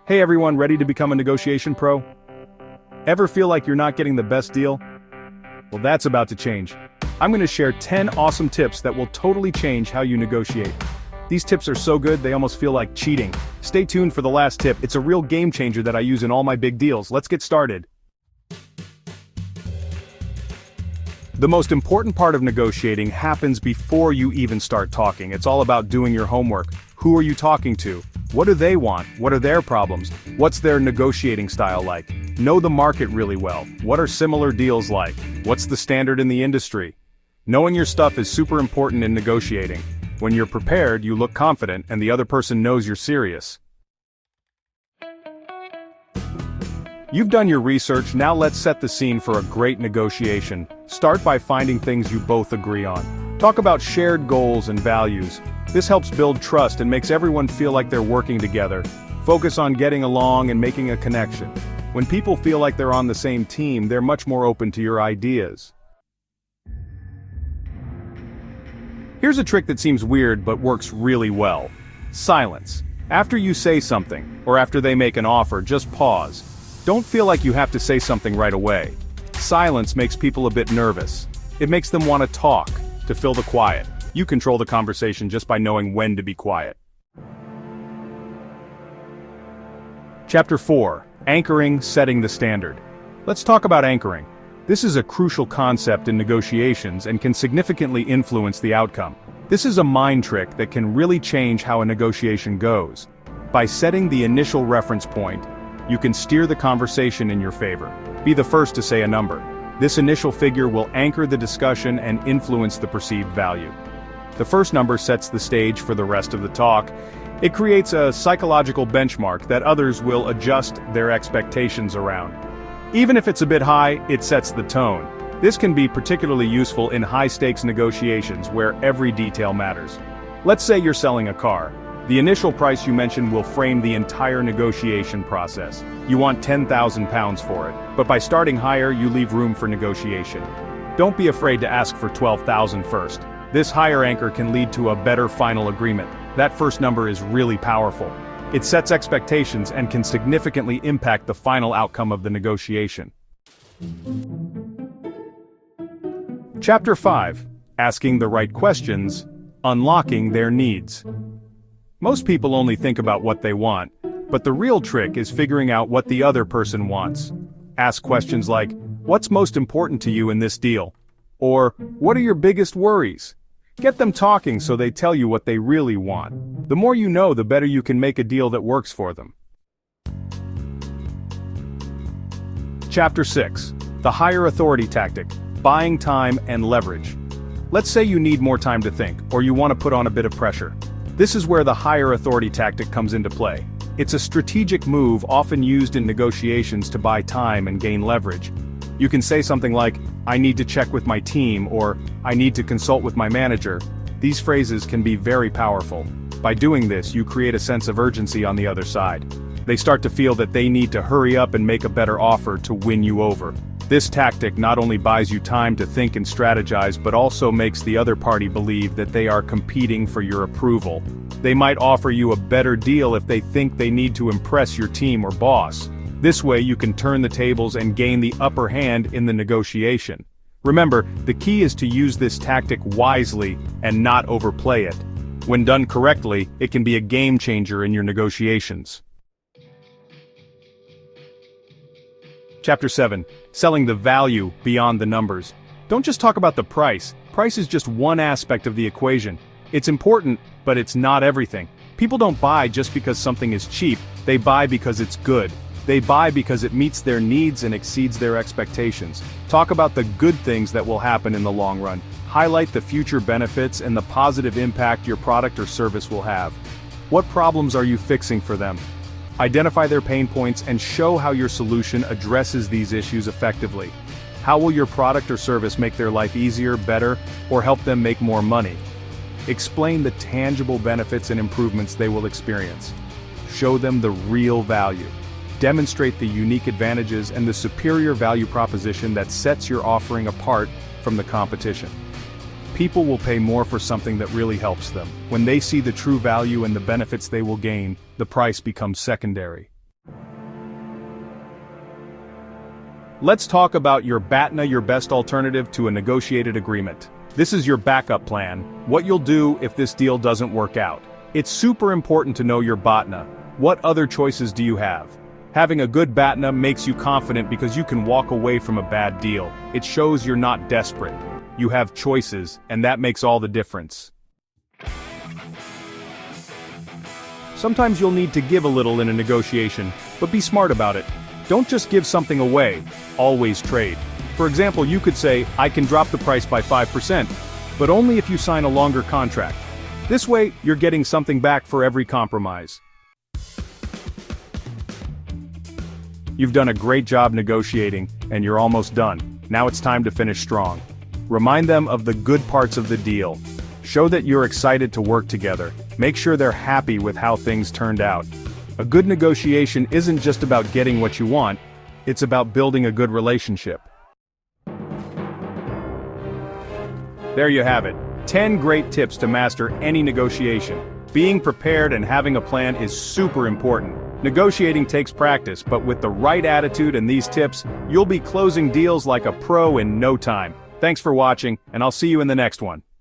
Hey everyone, ready to become a negotiation pro? Ever feel like you're not getting the best deal? Well, that's about to change. I'm going to share 10 awesome tips that will totally change how you negotiate. These tips are so good they almost feel like cheating. Stay tuned for the last tip. It's a real game changer that I use in all my big deals. Let's get started. The most important part of negotiating happens before you even start talking. It's all about doing your homework. Who are you talking to? What do they want? What are their problems? What's their negotiating style like? Know the market really well. What are similar deals like? What's the standard in the industry? Knowing your stuff is super important in negotiating. When you're prepared, you look confident, and the other person knows you're serious. You've done your research, now let's set the scene for a great negotiation. Start by finding things you both agree on. Talk about shared goals and values. This helps build trust and makes everyone feel like they're working together. Focus on getting along and making a connection. When people feel like they're on the same team, they're much more open to your ideas. Here's a trick that seems weird but works really well. Silence. After you say something, or after they make an offer, just pause. Don't feel like you have to say something right away. Silence makes people a bit nervous. It makes them want to talk, to fill the quiet. You control the conversation just by knowing when to be quiet. Chapter 4. Anchoring, setting the standard. Let's talk about anchoring. This is a crucial concept in negotiations and can significantly influence the outcome. This is a mind trick that can really change how a negotiation goes. By setting the initial reference point, you can steer the conversation in your favor. Be the first to say a number. This initial figure will anchor the discussion and influence the perceived value. The first number sets the stage for the rest of the talk. It creates a psychological benchmark that others will adjust their expectations around. Even if it's a bit high, it sets the tone. This can be particularly useful in high-stakes negotiations where every detail matters. Let's say you're selling a car. The initial price you mention will frame the entire negotiation process. You want £10,000 for it, but by starting higher, you leave room for negotiation. Don't be afraid to ask for $12,000 first. This higher anchor can lead to a better final agreement. That first number is really powerful. It sets expectations and can significantly impact the final outcome of the negotiation. Chapter 5. Asking the right questions, unlocking their needs. Most people only think about what they want, but the real trick is figuring out what the other person wants. Ask questions like, what's most important to you in this deal? Or, what are your biggest worries? Get them talking so they tell you what they really want. The more you know, the better you can make a deal that works for them. Chapter 6. The higher authority tactic, buying time and leverage. Let's say you need more time to think, or you want to put on a bit of pressure. This is where the higher authority tactic comes into play. It's a strategic move often used in negotiations to buy time and gain leverage. You can say something like, I need to check with my team, or I need to consult with my manager. These phrases can be very powerful. By doing this, you create a sense of urgency on the other side. They start to feel that they need to hurry up and make a better offer to win you over. This tactic not only buys you time to think and strategize, but also makes the other party believe that they are competing for your approval. They might offer you a better deal if they think they need to impress your team or boss. This way you can turn the tables and gain the upper hand in the negotiation. Remember, the key is to use this tactic wisely and not overplay it. When done correctly, it can be a game changer in your negotiations. Chapter 7. Selling the value beyond the numbers. Don't just talk about the price. Price is just one aspect of the equation. It's important, but it's not everything. People don't buy just because something is cheap, they buy because it's good. They buy because it meets their needs and exceeds their expectations. Talk about the good things that will happen in the long run. Highlight the future benefits and the positive impact your product or service will have. What problems are you fixing for them? Identify their pain points and show how your solution addresses these issues effectively. How will your product or service make their life easier, better, or help them make more money? Explain the tangible benefits and improvements they will experience. Show them the real value. Demonstrate the unique advantages and the superior value proposition that sets your offering apart from the competition. People will pay more for something that really helps them. When they see the true value and the benefits they will gain, the price becomes secondary. Let's talk about your BATNA, your best alternative to a negotiated agreement. This is your backup plan, what you'll do if this deal doesn't work out. It's super important to know your BATNA. What other choices do you have? Having a good BATNA makes you confident because you can walk away from a bad deal. It shows you're not desperate. You have choices, and that makes all the difference. Sometimes you'll need to give a little in a negotiation, but be smart about it. Don't just give something away, always trade. For example, you could say, I can drop the price by 5%, but only if you sign a longer contract. This way, you're getting something back for every compromise. You've done a great job negotiating, and you're almost done. Now it's time to finish strong. Remind them of the good parts of the deal. Show that you're excited to work together. Make sure they're happy with how things turned out. A good negotiation isn't just about getting what you want, it's about building a good relationship. There you have it. 10 great tips to master any negotiation. Being prepared and having a plan is super important. Negotiating takes practice, but with the right attitude and these tips, you'll be closing deals like a pro in no time. Thanks for watching, and I'll see you in the next one.